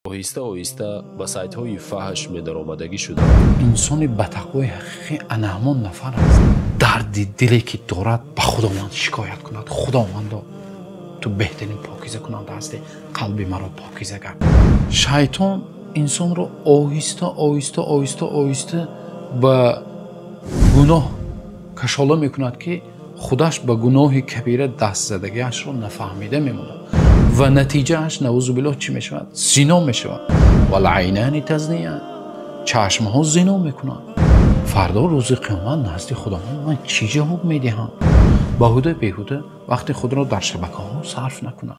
آهسته آهسته به سایت های فحش می درآمدگی شده. انسان بتقوی حقیقی انهمان نفر است. درد دلی که دارد به خداوند شکایت کند. خداوندا تو بهترین پاکیزه کننده هستی، قلبی مرا پاکیزه کرد. شیطان انسان رو آهسته آهسته آهسته آهسته به گناه کشاله میکند که خودش به گناه کبیره دست زدگیش رو نفهمیده میمونه و نتیجه اش نعوذ بالله چی میشود؟ زنا میشود. والعینان تزنیان، چشم ها زنا میکنند. فردا روز قیامت نزد خداوند من چی جواب میدهم؟ بیهوده بیهوده وقتی خود را در شبکه ها صرف نکنند.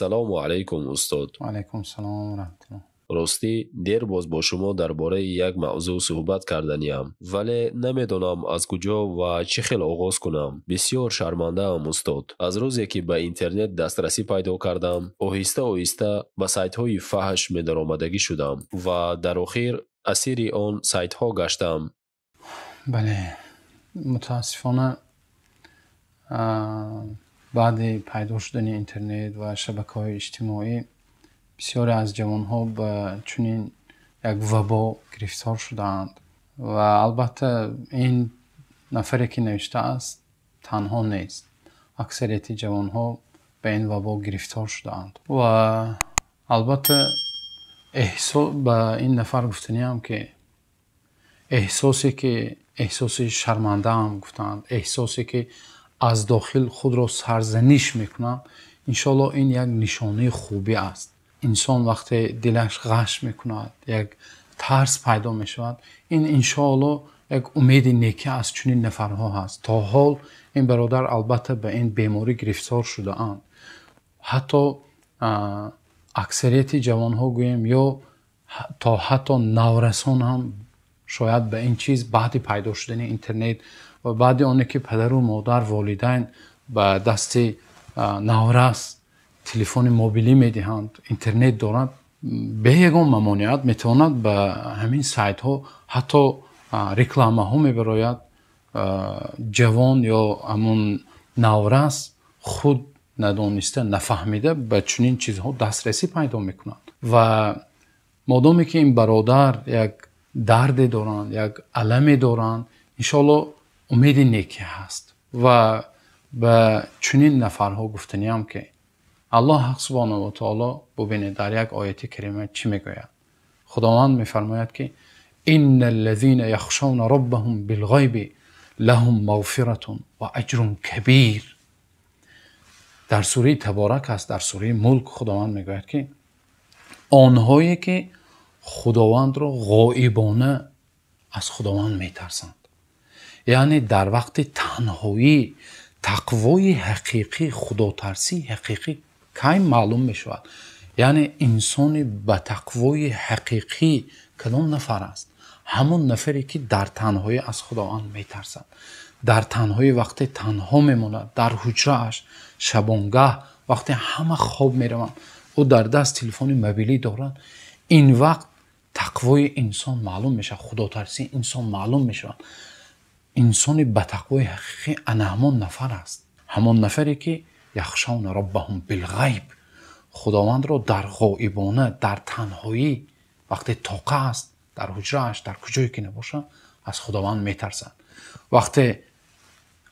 سلام علیکم استاد. و علیکم السلام و رحمت الله. راستی دیر باز با شما درباره یک موضوع صحبت کردنیم، ولی نمیدونم از کجا و چه خیلی آغاز کنم. بسیار شرمنده ام استاد. از روزی که به اینترنت دسترسی پیدا کردم، آهسته آهسته به سایت های فحش می درآمدگی شدم و در آخر اسیر آن سایت ها گشتم. بله، متاسفانه بعد پیدا شدن اینترنت و شبکه‌های اجتماعی بسیاری از جوان‌ها به چنین یک وبا گرفتار شدند و البته این نفری که نوشته است تنها نیست. اکثریت جوان‌ها به این وبا گرفتار شدند و البته به این نفر گفتنیم که احساس شرمنده هم گفتند، احساسی که از داخل خود را سرزنش میکنم. انشالله این یک نشانه خوبی است. انسان وقتی دلش غش میکند، یک ترس پیدا میشود، این انشالله یک امید نیکی از چنین نفرها هست. تا حال این برادر البته به این بیماری گرفتار شده اند. حتی اکثریت جوانها گویم یا حتی نورسان هم شاید به این چیز بعد پیدا شدن اینترنت و بعد آنه که پدر و مادر والدین به دست نورس تلفن موبیلی میدهند، اینترنت دارند، به یگان ممانعت میتواند به همین سایت ها حتی رکلامه ها میبراید. جوان یا همون نورس خود ندانسته نفهمیده به چنین چیزها دسترسی پیدا میکنند و مادامی که این برادر یک درد دارند، یک علم دارند، انشالله امید نیکی هست. و به چنین نفرها گفتنیم که الله حق سبحانه و تعالی ببینید در یک آیت کریمه چی میگوید. خداوند میفرماید که ان الذين يخشون ربهم بالغیب لهم مغفرة و اجر کبیر. در سوره تبارک است، در سوره ملک خداوند میگوید که آنهایی که خداوند را غایبانه از خداوند میترسند، یعنی در وقت تنهایی تقوای حقیقی، خداترسی حقیقی کی معلوم میشود؟ یعنی انسان با تقوای حقیقی کدام نفر است؟ همون نفری که در تنهایی از خداوند میترسد، در تنهایی وقتی تنها میماند، در حجره اش شبانگه وقتی همه خواب میروند او در دست تلفن موبیلی دارد، این وقت تقوای انسان معلوم میشه، خداترسی انسان معلوم میشه. انسان به تقوای حقیقی انهمان نفر است، همون نفری که یخشون ربهم بالغیب، خداوند را در غایبانه، در تنهایی وقتی طاقه است، در حجرهش، در کجایی که نباشه از خداوند میترسد. وقتی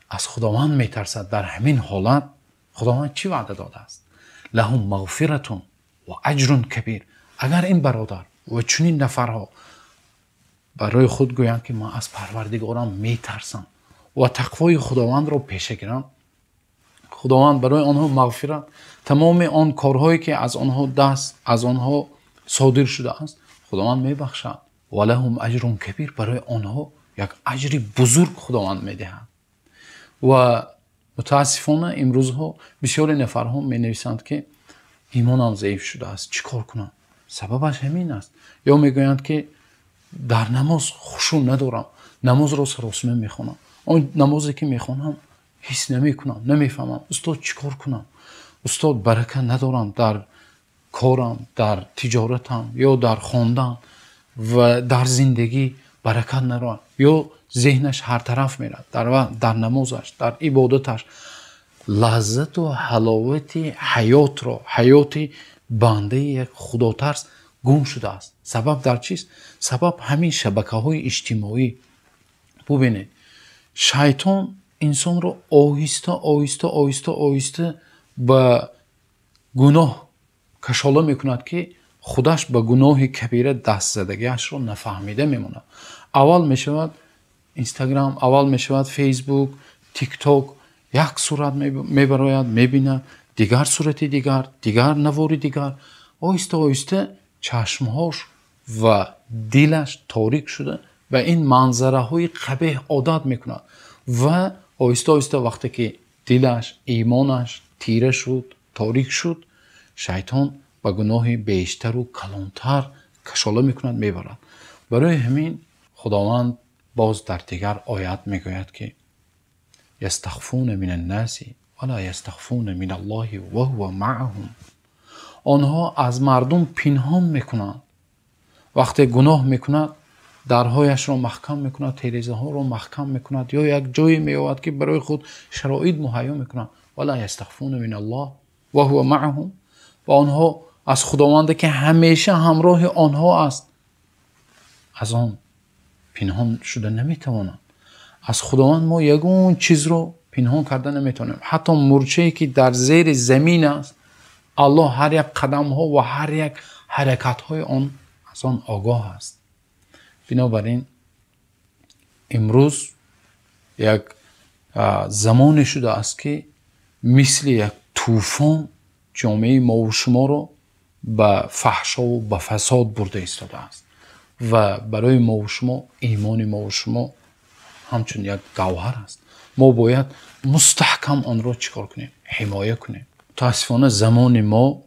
از خداوند میترسد در همین حالت خداوند چی وعده داده است؟ لهم مغفرة و اجر کبیر. اگر این برادر و چنین نفرها برای خود گویند که من از پروردگارم میترسم و تقوای خداوند را پیشه گیرم، خداوند برای آنها مغفرت، تمام آن کارهایی که از آنها صادر شده است خداوند میبخشد. و لهم اجر کبیر، برای آنها یک اجر بزرگ خداوند میدهد. و متاسفانه امروزها بسیاری نفرها می نویسند که ایمانم ضعیف شده است، چیکار کنم؟ سببش همین است. یا میگویند که در نماز خشوع ندارم، نماز را سراسیمه میخوانم، اون نمازی که میخوانم حس نمیکنم، نمیفهمم. استاد چیکار کنم؟ استاد برکت ندارم در کارم، در تجارتم یا در خواندن و در زندگی برکت ندارم. یا ذهنش هر طرف میره، در نمازش، در عبادتش لذت و حلاوت حیات را، حیات بنده یک خداترس گم شده است. سبب در چیست؟ سبب همین شبکه‌های اجتماعی. ببینید شیطان انسان رو آهسته به گناه کشاله میکند که خودش به گناه کبیره دست زدگیش رو نفهمیده میمونه. اول میشود اینستاگرام، اول میشود فیسبوک، تیک توک، یک صورت میبراید میبینه، دیگر صورت دیگر نواری دیگر، آهسته چشمهاش و دلش تاریک شده و این منظره های قبیح عادت میکند و آهسته وقتی که دلش، ایمانش تیره شد، تاریک شد، شیطان به گناه بیشتر و کلانتر کشاله میکند، میبرد. برای همین خداوند باز در دیگر آیت میگوید که یستخفون من الناس ولا یستخفون من الله وهو معهم. آنها از مردم پنهان میکنند، وقتی گناه میکند درهایش را محکم میکند، تیریزه ها را محکم میکند، یا یک جایی میآید که برای خود شرایط مهیا میکند. ولا یستخفون من الله وهو معهم. و آنها از خداوند که همیشه همراه آنها است از آن پنهان شده نمیتوانند. از خداوند ما یگون چیز رو پنهان کرده نمیتونیم. حتی مورچه‌ای که در زیر زمین است، الله هر یک قدم ها و هر یک حرکت های آن از آن آگاه است. بنابراین امروز یک زمان شده است که مثل یک طوفان جامعه ما و شما رو به فحشا و به فساد برده ایستاده است و برای ما و شما ایمان ما و شما همچون یک گوهر است. ما باید مستحکم آن را چیکار کنیم؟ حمایه کنیم. متاسفانه زمان ما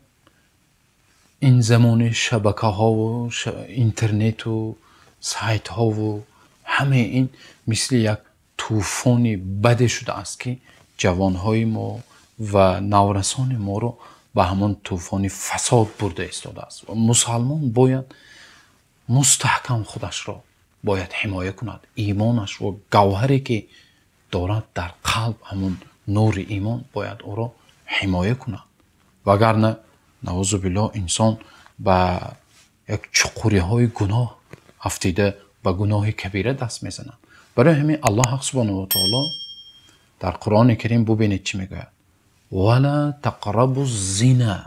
این زمان شبکه ها و اینترنت و سایت ها و همه این مثل یک طوفانی بد شده است که جوان های ما و نورسان ما رو به همان طوفان فساد برده ایستاده است و مسلمان باید مستحکم خودش را باید حمایه کند. ایمانش و گوهری که دارد در قلب، همون نور ایمان، باید او را حمایه کند. وگرنه نعوذ بالله انسان به یک چقوری های گناه افتیده به گناه کبیره دست میزند. برای همین الله حق سبحانه و تعالی در قرآن کریم ببینید چی میگوید: ولا تقربوا الزنا.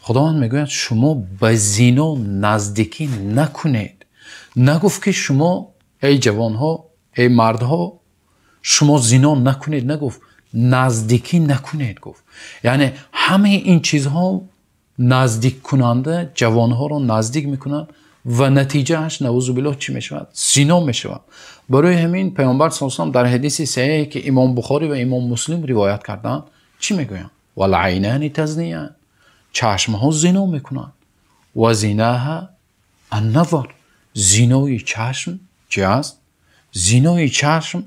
خداوند میگوید شما به زنا نزدیکی نکنید. نگفت که شما ای جوان ها، ای مرد ها، شما زنا نکنید، نگفت نزدیکی نکنید. گفت یعنی همه این چیزها نزدیک کننده جوان ها رو نزدیک میکنند و نتیجهش نعوذ بالله چی میشود؟ زنا میشود. برای همین پیامبر صلی الله علیه و آله در حدیث صحیحی که امام بخاری و امام مسلم روایت کردند چی میگویند؟ والعینان تزنیان. چشم ها زنا میکنند. و زناها النظر. زنای چشم چی است؟ زنای چشم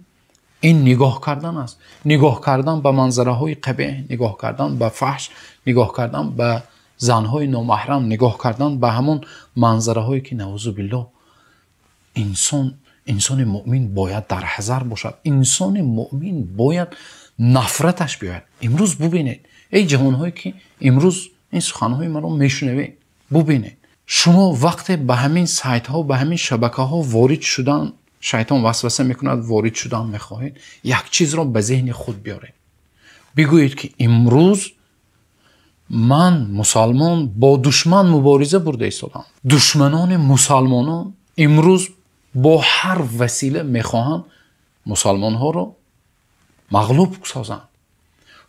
این نگاه کردن است. نگاه کردن به منظره های قبیح، نگاه کردن به فحش، نگاه کردن به زنهای نامحرم، نگاه کردن به همون منظره هایی که نعوذ بالله انسان مؤمن باید در حذر باشد. انسان مؤمن باید نفرتش بیاید. امروز ببینید ای جوان هایی که امروز این سخنهای من رو میشنوید، ببینید شما وقت به همین سایت ها، به همین شبکه ها وارد شدن، شیطان وسوسه میکند وارد شدن میخواهید، یک چیز را به ذهن خود بیارید، بگویید که امروز من مسلمان با دشمن مبارزه برده ایستادم. دشمنان مسلمانان امروز با هر وسیله میخواهند مسلمان ها را مغلوب سازند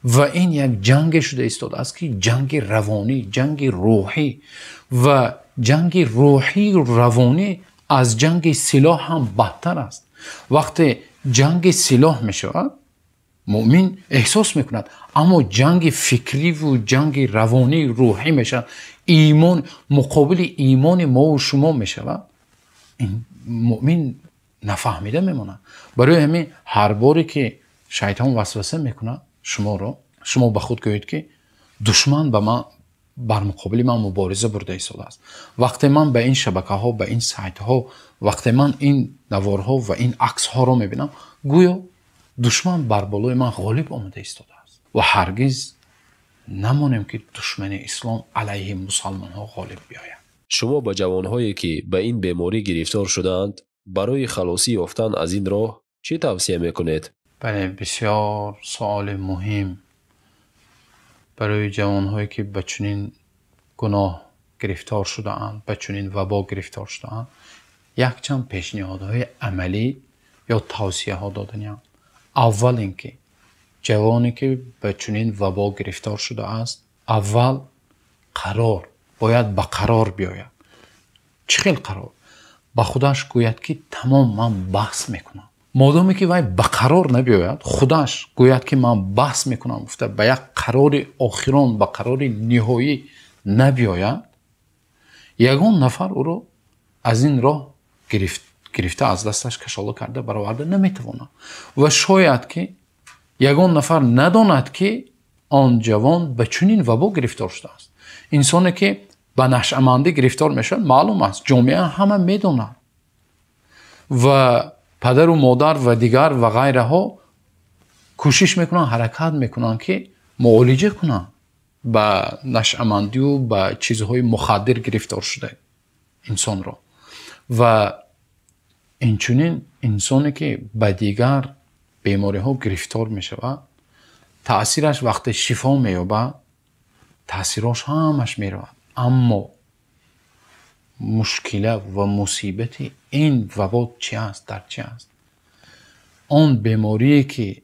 و این یک جنگ شده ایستاده است که جنگ روانی، جنگ روحی و جنگ روحی و روانی از جنگ سلاح هم بدتر است. وقتی جنگ سلاح می شود مؤمن احساس میکند، اما جنگ فکری و جنگ روانی روحی می شود، ایمان مقابل ایمان ما و شما می شود، این مؤمن نفهمیده میمونه. برای همین هر باری که شیطان وسوسه میکنه شما به خود گویید که دشمن به من بر مقابل من مبارزه برده ایستاده است. وقتی من به این شبکه ها، به این سایت ها، وقتی من این نوارها و این عکس ها رو میبینم، گویا دشمن بر بالای من غالب آمده ایستاده است. و هرگز نمانیم که دشمن اسلام علیه مسلمان ها غالب بیاید. شما با جوانهایی که به این بیماری گرفتار شدند برای خلاصی یافتن از این راه چی توصیه میکنید؟ بله، بسیار سوال مهم. برای جوانهایی که به چنین گناه گرفتار شده اند، به چنین وبا گرفتار شده اند، یک چند پیشنهادهای عملی یا توصیه ها دادنیم. اول اینکه جوانی که به چنین وبا گرفتار شده است، اول باید به قرار بیاید. چه خیلی قرار؟ با خودش گوید که تمام من بحث میکنم. مادامی که وای به قرار نبیاید، خودش گوید که من بحث میکنم، گفته به یک قرار آخران، به قرار نهایی نبیاید، یگان نفر او رو از این راه گرفته از دستش کشاله کرده برآورده نمیتواند. و شاید که یگان نفر نداند که آن جوان به چنین وبا گرفتار شده است. انسانی که به نشأمندی گرفتار میشه معلوم است، جامعه همه میدونند و پدر و مادر و دیگر و غیره ها کوشش میکنن، حرکت میکنن که معالجه کنن به نشأمندی و به چیزهای مخدر گرفتار شده انسان را. و اینچنین انسانی که به دیگر بیماری ها گرفتار میشود، تأثیرش وقت شفا مییابد، تأثیرش همش میرود. اما مشکل و مصیبت این وبا چی است؟ در چی است؟ آن بیماری که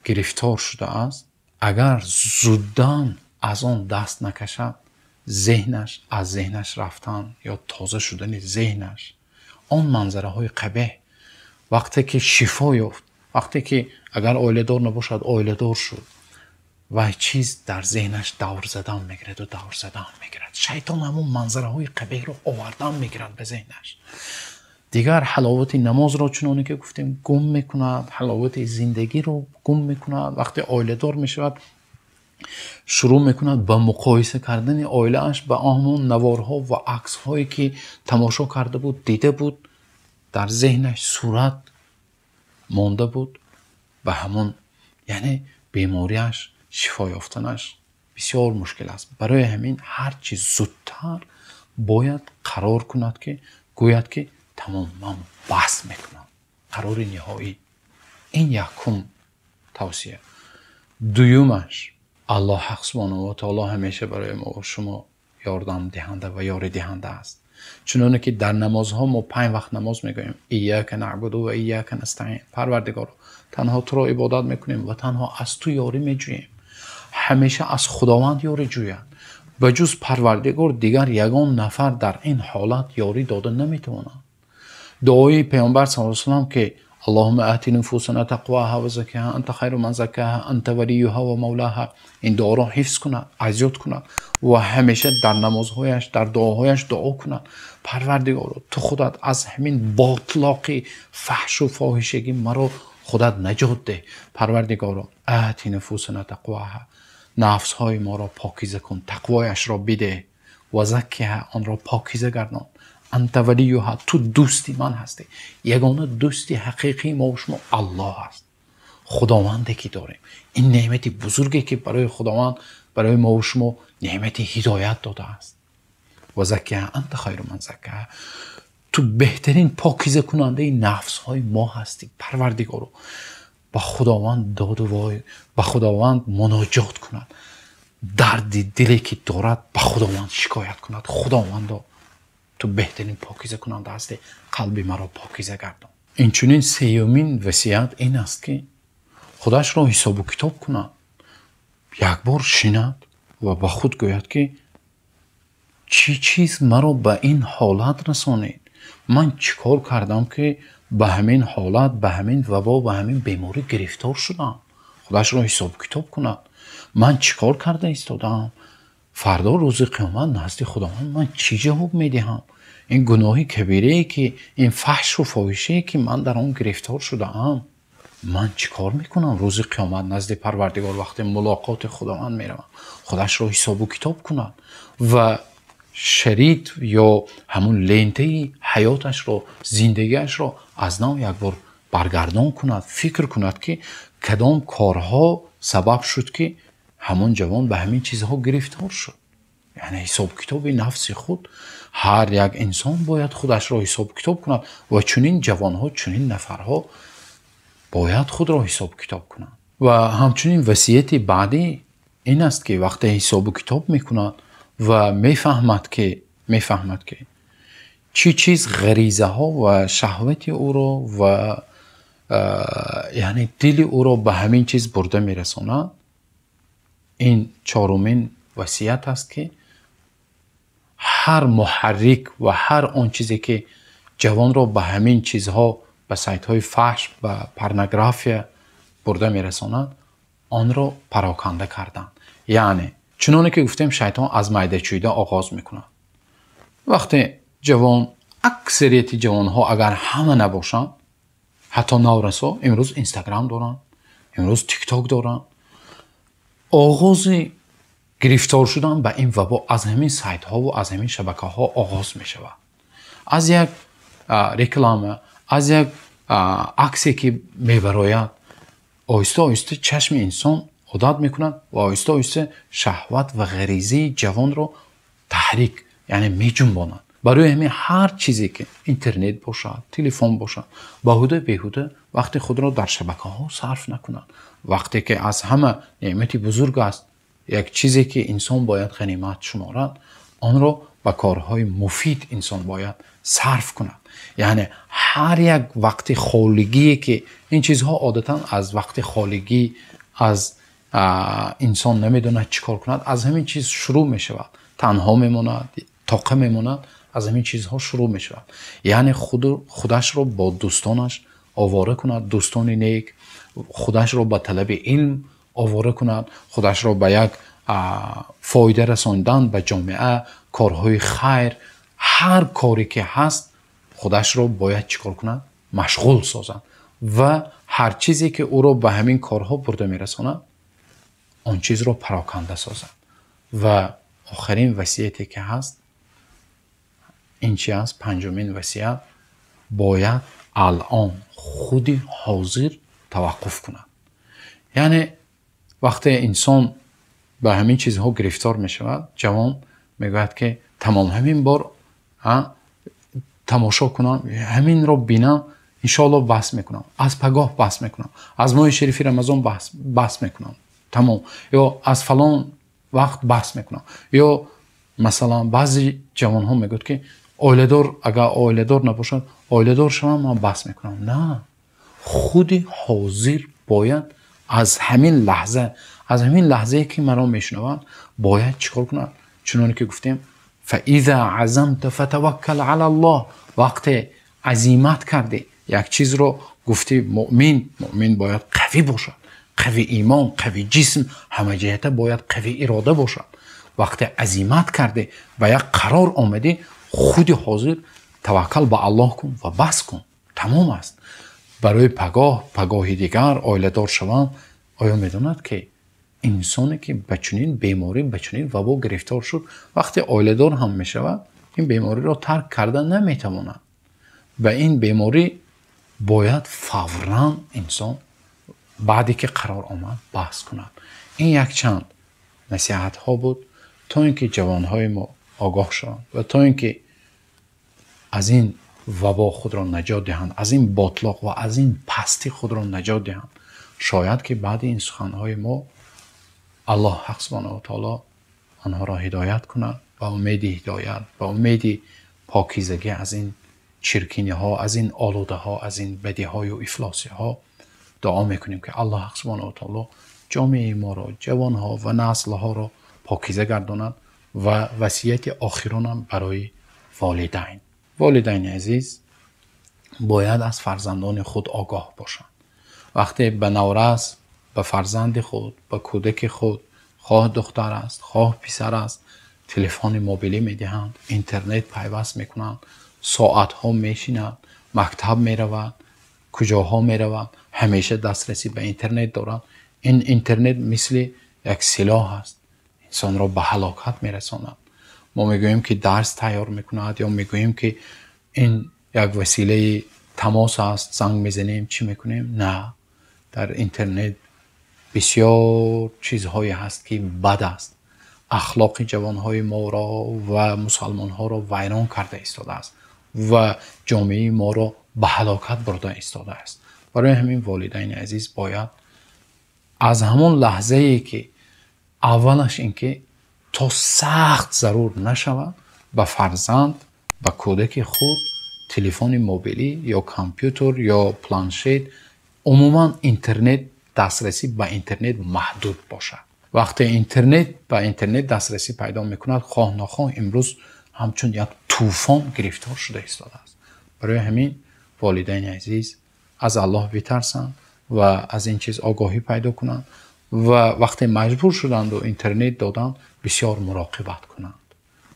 گرفتار شده است، اگر زودن از آن دست نکشد، از ذهنش رفتن یا تازه شدن ذهنش، آن منظره های قبیح، وقتی که شفا یافت، وقتی که اگر آیله دار نباشد آیله دار شد و چیز در ذهنش دور زدن میگیرد و دور زدن میگیرد، شیطان همون منظره های قبیح رو آوردن میگیرد به ذهنش. دیگر حلاوت نماز را چنانه که گفتیم گم میکند، حلاوت زندگی رو گم میکند. وقتی آیله دار میشود شروع میکند به مقایسه کردن آیله اش به همون نوارها و عکس هایی که تماشا کرده بود، دیده بود، در ذهنش صورت مانده بود، به همون یعنی بیماریش شفا یافتنش بسیار مشکل است. برای همین هر چیز زودتر باید قرار کند که گوید که تمام من بحث میکنم، قرار نهایی. این یکم توصیه. دویمش الله حق سبحانه و تعالی همیشه برای ما و شما یاردم دهنده و یاری دهنده است. چنانه که در نمازها ما 5 وقت نماز میگوییم ایاک نعبد و ایاک نستعین، پروردگار تنها تو را عبادت میکنیم و تنها از تو یاری میجوییم. همیشه از خداوند یاری جوید، به جز پروردگار دیگر یگان نفر در این حالت یاری داده نمیتواند. دعای پیامبر صلی الله علیه و سلم که اللهم آت نفوسنا تقواها و زکیها انت خیر من زکاها انت ولیها و مولاها، این دعا را حفظ کند، عزیز کند و همیشه در نمازهایش، در دعاهایش دعا کند پروردگار تو خودت از همین باطلاق فحش و فاحشگی مرا خودت نجات ده. پروردگار آت نفوسنا تقواها، نفس های ما را پاکیزه کن، تقوایش را بده، و زکیها آن را پاکیزه گردان، انت ولیها تو دوستی من هستی. یگانه دوستی حقیقی ما و شما الله هست، خداوندی که داریم. این نعمتی بزرگی که برای خداوند برای ما و شما نعمت هدایت داده است. و زکیها انت خیر من زکاها، تو بهترین پاکیزه کننده نفس های ما هستی. پروردگارو با خداوند داد و وای، با خداوند مناجات کند، درد دلی که دارد با خداوند شکایت کند. خداوند تو بهترین پاکیزه کننده هستی، قلب مرا پاکیزه گردان. این چنین سیومین وصیت این است که خودش را حساب و کتاب کند، یک بار شیند و با خود گوید که چی چیز مرا به این حالت رسانید، من چیکار کردم که به همین حالت، به همین وبا، به همین بیماری گرفتار شدم. خودش را حساب کتاب کند، من چیکار کرده ایستادم، فردا روز قیامت نزد خداوند من چی جواب میدهم؟ این گناهی کبیره که این فحش و فاحشه که من در آن گرفتار شدم، من چیکار میکنم روز قیامت نزد پروردگار وقتی ملاقات خداوند میروم؟ خودش را حساب و کتاب کند و شریط یا همون لنته حیاتش را، زندگیش را از نو یک بار برگردان کند، فکر کند که کدام کارها سبب شد که همون جوان به همین چیزها گرفتار شد. یعنی حساب کتاب نفس خود، هر یک انسان باید خودش را حساب کتاب کند و چنین جوانها، چنین نفرها باید خود را حساب کتاب کنند. و همچنین وصیت بعدی این است که وقتی حساب کتاب میکند و میفهمد که چی چیز غریزه ها و شهوت او را و یعنی دل او را به همین چیز برده میرساند، این چهارمین وصیت است که هر محرک و هر آن چیزی که جوان را به همین چیزها، به سایت های فحش و پورنوگرافی برده میرساند، آن را پراکنده کردن. یعنی چنانه که گفتیم شیطان از معده چویده آغاز میکنه. وقتی جوان، اکثریت جوان ها اگر همه نباشن، حتی نورسا امروز اینستاگرام دارن، امروز تیک تاک دارن، آغاز گرفتار شدن به این وبا از همین سایت ها و از همین شبکه ها آغاز می شود. از یک رکلام، از یک عکسی که می براید، آهسته آهسته چشم انسان عادت می کند و آهسته آهسته شهوت و غریزه جوان را تحریک، یعنی می جنباند. برای همین هر چیزی که اینترنت باشد، تلفن باشد، بیهوده بیهوده وقتی خود را در شبکه ها صرف نکنند. وقتی که از همه نعمت بزرگ است، یک چیزی که انسان باید غنیمت شمارد، آن را به کارهای مفید انسان باید صرف کند. یعنی هر یک وقت خالگی که این چیزها عادتا از وقت خالگی از انسان نمیدونه چیکار کند، از همین چیز شروع می شود. تنها میماند، طاقه میماند، از همین چیزها شروع می شود. یعنی خودش را با دوستانش آواره کند، دوستان نیک، خودش را به طلب علم آواره کند، خودش را به یک فایده رساندن به جامعه، کارهای خیر، هر کاری که هست خودش را باید چیکار کند؟ مشغول سازند و هر چیزی که او را به همین کارها برده میرساند آن چیز را پراکنده سازند. و آخرین وصیتی که هست این چی است؟ پنجمین وصیت، باید الان خود حاضر توقف کند. یعنی وقتی انسان به همین چیزها گرفتار می شود، جوان میگوید که تمام همین بار تماشا کنم، همین رو بینم، انشاءالله بس میکنم، از پگاه بس میکنم، از ماه شریف رمضان بس میکنم، تمام، یا از فلان وقت بس میکنم. یا مثلا بعضی جوان ها میگوید که آیله‌دار، اگر آیله‌دار نباشد آیله‌دار شوم من بس میکنم. نه، خود حاضر باید از همین لحظه که مرا میشنوند باید چیکار کنند؟ چنانه که گفتیم فاذا عزمت فتوکل علی الله، وقتی عزیمت کردی یک چیز رو گفتی، مؤمن باید قوی باشد، قوی ایمان، قوی جسم، همه جهته باید قوی اراده باشد. وقتی عزیمت کردی و یک قرار آمدی، خود حاضر توکل به الله کن و بس کن، تمام است. برای پگاه دیگر آیله دار شوم. آیا میداند که انسانی که به چنین بیماری، به چنین وبا گرفتار شد، وقتی آیله دار هم میشود این بیماری را ترک کردن نمیتواند. و این بیماری باید فوراً انسان بعدی که قرار آمد بحث کند. این یک چند نصیحت ها بود تا اینکه جوانهای ما آگاه شوند و تا اینکه از این وبا خود را نجات دهند، از این باطلاق و از این پستی خود را نجات دهند. شاید که بعد این سخنهای ما الله حق سبحانه و تعالی آنها را هدایت کند و امید هدایت و امید پاکیزگی از این چرکینی ها، از این آلوده ها، از این بدی های و افلاسی ها دعا میکنیم که الله حق سبحانه و تعالی جامعه ما را، جوان ها و نسل ها را پاکیزه گرداند. و وصیت آخرانم برای والدین عزیز باید از فرزندان خود آگاه باشند. وقتی به نورس، به فرزند خود، به کودک خود، خواه دختر است، خواه پسر است، تلفن موبیلی میدهند، اینترنت پیوست میکنند، ساعت ها میشینند، مکتب میروند، کجاها میروند، همیشه دسترسی به اینترنت دارند. این اینترنت مثل یک سلاح است، انسان را به هلاکت میرساند. ما میگوییم که درس تیار میکند یا میگوییم که این یک وسیله تماس است، زنگ میزنیم، چی میکنیم؟ نه، در اینترنت بسیار چیزهایی هست که بد است، اخلاق جوانهای ما را و مسلمان ها را ویران کرده ایستاده است و جامعه ما را به هلاکت برده ایستاده است. برای همین والدین عزیز باید از همون لحظه ای که اولش اینکه تا سخت ضرور نشود به فرزند به کودک خود تلفن موبیلی یا کامپیوتر یا پلانشت، عموما اینترنت، دسترسی به اینترنت محدود باشد. وقتی اینترنت به اینترنت دسترسی پیدا میکند، خواه نخواه امروز همچون یک طوفان گرفتار شده ایستاده است. برای همین والدین عزیز از الله بترسند و از این چیز آگاهی پیدا کنند و وقتی مجبور شدند و اینترنت دادند بسیار مراقبت کنند،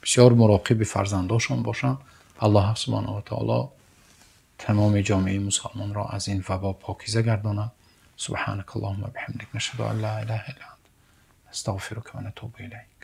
بسیار مراقب فرزنداشان باشند. الله سبحانه و تعالی تمام جامعه مسلمان را از این وبا پاکیزه گرداند. سبحانك اللهم و بحمدک، نشهد ان لا اله الا انت، نستغفرک و نتوب الیک.